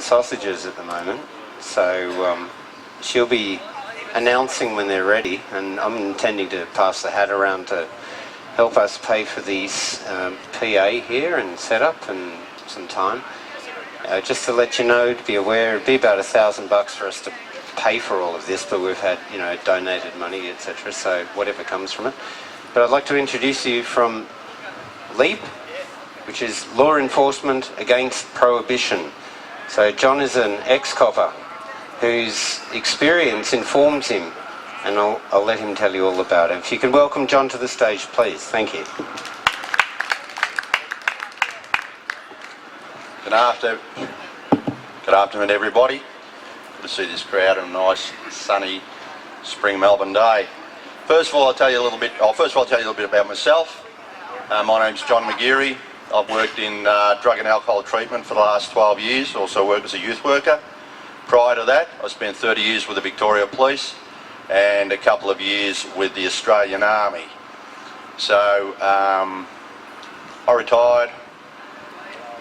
sausages at the moment, so she'll be announcing when they're ready, and I'm intending to pass the hat around to help us pay for these PA here and set up and some time. Just to let you know, to be aware, it'd be about $1,000 for us to pay for all of this, but we've had, donated money, etc., so whatever comes from it. But I'd like to introduce you from LEAP, which is Law Enforcement Against Prohibition. So John is an ex-copper whose experience informs him, and I'll let him tell you all about it. If you can welcome John to the stage, please. Thank you. Good afternoon, everybody. Good to see this crowd on a nice, sunny, spring Melbourne day. First of all, I'll tell you a little bit about myself. My name's John McGeary. I've worked in drug and alcohol treatment for the last 12 years. Also worked as a youth worker. Prior to that, I spent 30 years with the Victoria Police and a couple of years with the Australian Army. So I retired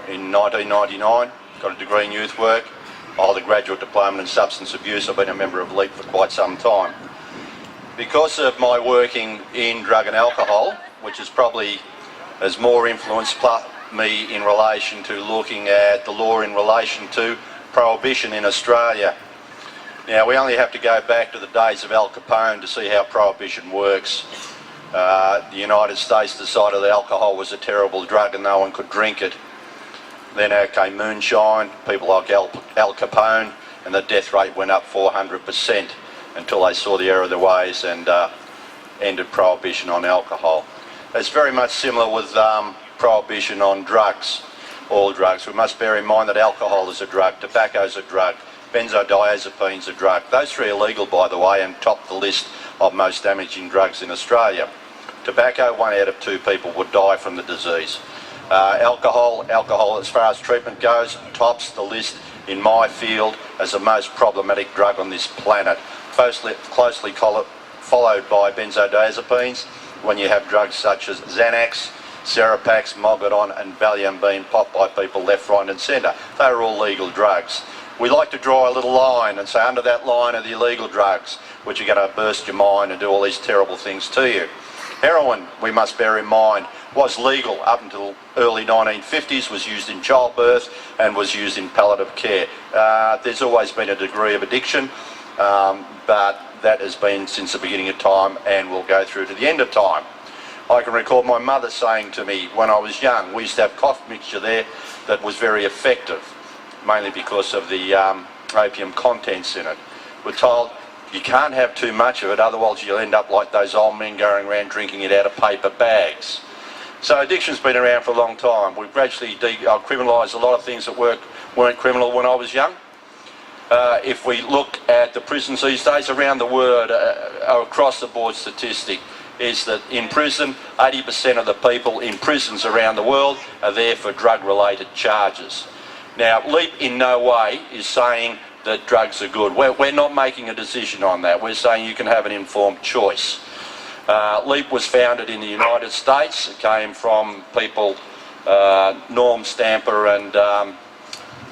in 1999, got a degree in youth work. I hold a graduate diploma in substance abuse. I've been a member of LEAP for quite some time. Because of my working in drug and alcohol, which has more influenced me in relation to looking at the law in relation to prohibition in Australia. Now, we only have to go back to the days of Al Capone to see how prohibition works. The United States decided that alcohol was a terrible drug and no one could drink it. Then out came moonshine, people like Al Capone, and the death rate went up 400% until they saw the error of their ways and ended prohibition on alcohol. It's very much similar with prohibition on drugs, all drugs. We must bear in mind that alcohol is a drug, tobacco is a drug, benzodiazepine is a drug. Those three are legal, by the way, and top the list of most damaging drugs in Australia. Tobacco, 1 out of 2 people would die from the disease. Alcohol, as far as treatment goes, tops the list in my field as the most problematic drug on this planet. Closely followed by benzodiazepines, when you have drugs such as Xanax, Seropax, Mogadon and Valium being popped by people left, right and centre. They are all legal drugs. We like to draw a little line and say under that line are the illegal drugs, which are going to burst your mind and do all these terrible things to you. Heroin, we must bear in mind, was legal up until early 1950s, was used in childbirth and was used in palliative care. There's always been a degree of addiction, but that has been since the beginning of time and will go through to the end of time. I can recall my mother saying to me when I was young, we used to have cough mixture there that was very effective, mainly because of the opium contents in it. We're told you can't have too much of it, otherwise you'll end up like those old men going around drinking it out of paper bags. So addiction's been around for a long time. We've gradually criminalised a lot of things that weren't criminal when I was young. If we look at the prisons these days around the world, across the board statistic is that in prison, 80% of the people in prisons around the world are there for drug-related charges. Now, LEAP in no way is saying that drugs are good. We're not making a decision on that. We're saying you can have an informed choice. LEAP was founded in the United States. It came from people, Norm Stamper and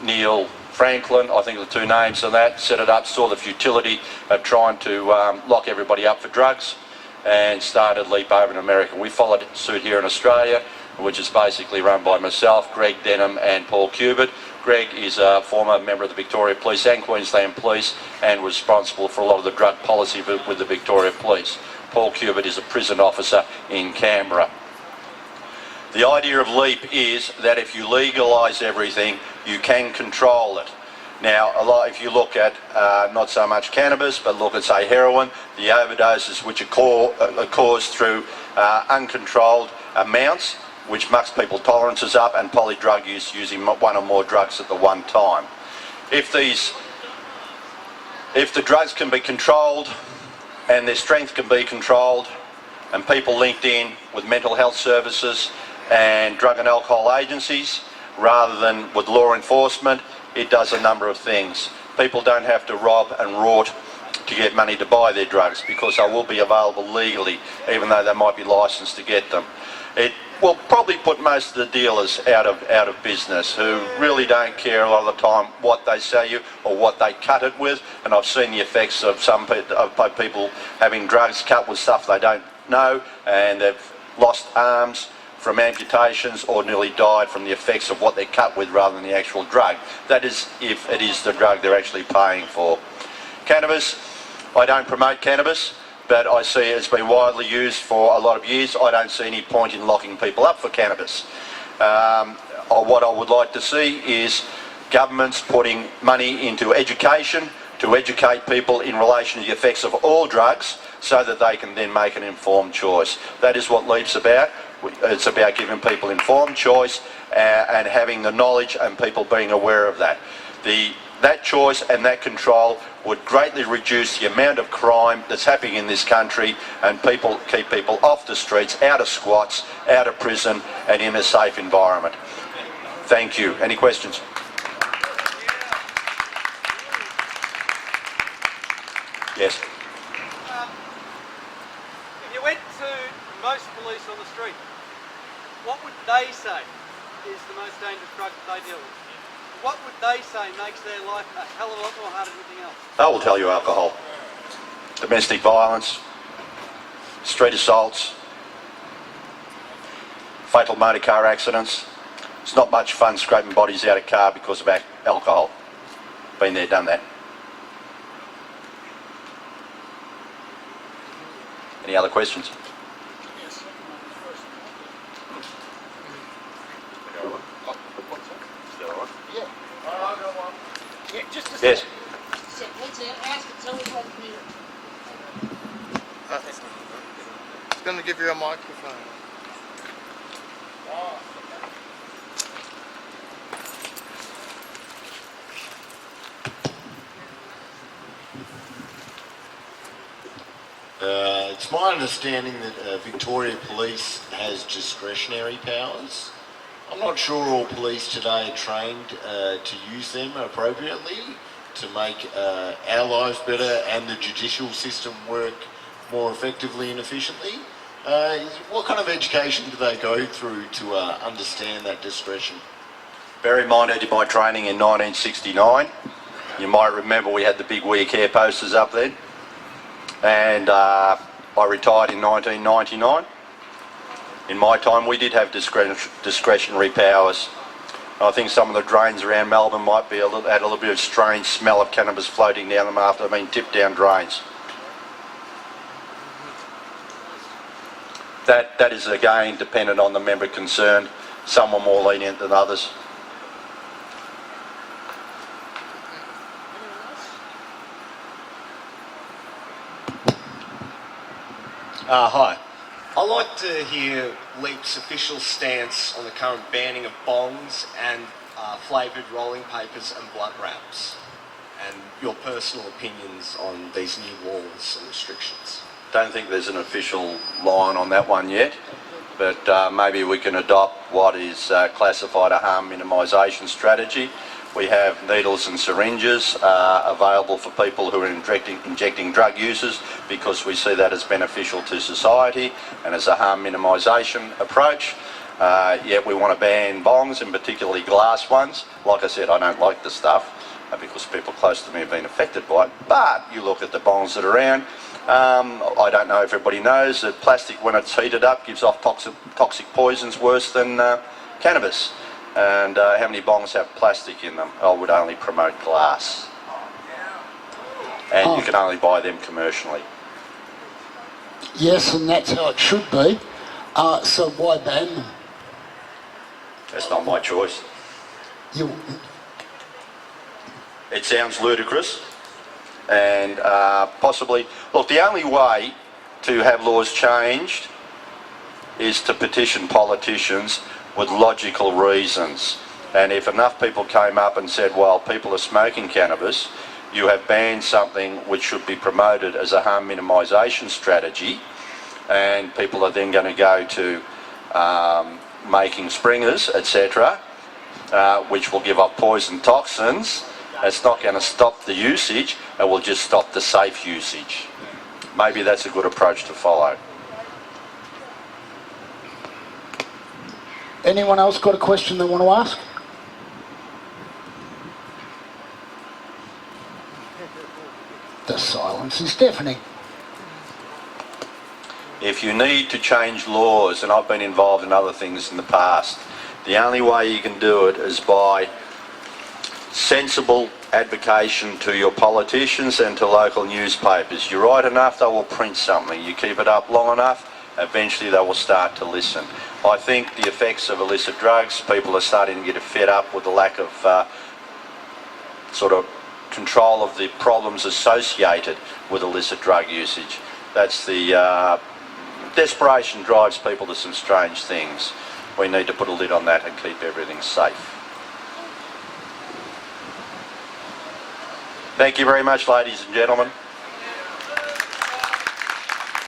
Neil Franklin, I think the two names on that, set it up, saw the futility of trying to lock everybody up for drugs and started LEAP over in America. We followed suit here in Australia, which is basically run by myself, Greg Denham and Paul Cubitt. Greg is a former member of the Victoria Police and Queensland Police and was responsible for a lot of the drug policy with the Victoria Police. Paul Cubitt is a prison officer in Canberra. The idea of LEAP is that if you legalise everything, you can control it. Now, if you look at not so much cannabis, but look at, say, heroin, the overdoses which are caused through uncontrolled amounts, which mucks people's tolerances up, and polydrug use, using one or more drugs at the one time. If the drugs can be controlled and their strength can be controlled, and people linked in with mental health services and drug and alcohol agencies rather than with law enforcement, it does a number of things. People don't have to rob and rort to get money to buy their drugs because they will be available legally, even though they might be licensed to get them. It will probably put most of the dealers out of business, who really don't care a lot of the time what they sell you or what they cut it with. And I've seen the effects of some people having drugs cut with stuff they don't know, and they've lost arms from amputations or nearly died from the effects of what they're cut with rather than the actual drug. That is, if it is the drug they're actually paying for. Cannabis, I don't promote cannabis, but I see it's been widely used for a lot of years. I don't see any point in locking people up for cannabis. What I would like to see is governments putting money into education to educate people in relation to the effects of all drugs, so that they can then make an informed choice. That is what LEAP's about. It's about giving people informed choice and having the knowledge and people being aware of that. That choice and that control would greatly reduce the amount of crime that's happening in this country, and keep people off the streets, out of squats, out of prison, and in a safe environment. Thank you. Any questions? Yes. If you went to most police on the street, what would they say is the most dangerous drug that they deal with? What would they say makes their life a hell of a lot more harder than anything else? I will tell you alcohol, domestic violence, street assaults, fatal motor car accidents. It's not much fun scraping bodies out of car because of alcohol. Been there, done that. Any other questions? Yeah, just a Yes. second. Let's ask it. Tell us what you need. It's going to give you a microphone. It's my understanding that Victoria Police has discretionary powers. I'm not sure all police today are trained to use them appropriately to make our lives better and the judicial system work more effectively and efficiently. What kind of education do they go through to understand that discretion? Bear in mind, I did my training in 1969. You might remember we had the big We Care posters up then. And I retired in 1999. In my time, we did have discretionary powers. I think some of the drains around Melbourne might be had a little bit of strange smell of cannabis floating down them after they've been tipped down drains. That is again dependent on the member concerned. Some are more lenient than others. Hi. I'd like to hear LEAP's official stance on the current banning of bongs and flavoured rolling papers and blunt wraps, and your personal opinions on these new laws and restrictions. Don't think there's an official line on that one yet, but maybe we can adopt what is classified a harm minimisation strategy. We have needles and syringes available for people who are injecting drug users, because we see that as beneficial to society and as a harm minimisation approach. Yet we want to ban bongs, and particularly glass ones. Like I said, I don't like the stuff because people close to me have been affected by it. But you look at the bongs that are around. I don't know if everybody knows that plastic, when it's heated up, gives off toxic poisons worse than cannabis. And how many bongs have plastic in them? I would only promote glass. And you can only buy them commercially. Yes, and that's how it should be. So why ban them? That's not my choice. You, It sounds ludicrous, and possibly... Look, the only way to have laws changed is to petition politicians with logical reasons. And if enough people came up and said, well, people are smoking cannabis, you have banned something which should be promoted as a harm minimisation strategy, and people are then going to go to making springers, etc., which will give off poison toxins. It's not going to stop the usage, it will just stop the safe usage. Maybe that's a good approach to follow. Anyone else got a question they want to ask? The silence is deafening. If you need to change laws, and I've been involved in other things in the past, the only way you can do it is by sensible advocation to your politicians and to local newspapers. You're right enough, they will print something. You keep it up long enough, eventually they will start to listen. I think the effects of illicit drugs, people are starting to get fed up with the lack of sort of control of the problems associated with illicit drug usage. That's the desperation drives people to some strange things. We need to put a lid on that and keep everything safe. Thank you very much, ladies and gentlemen.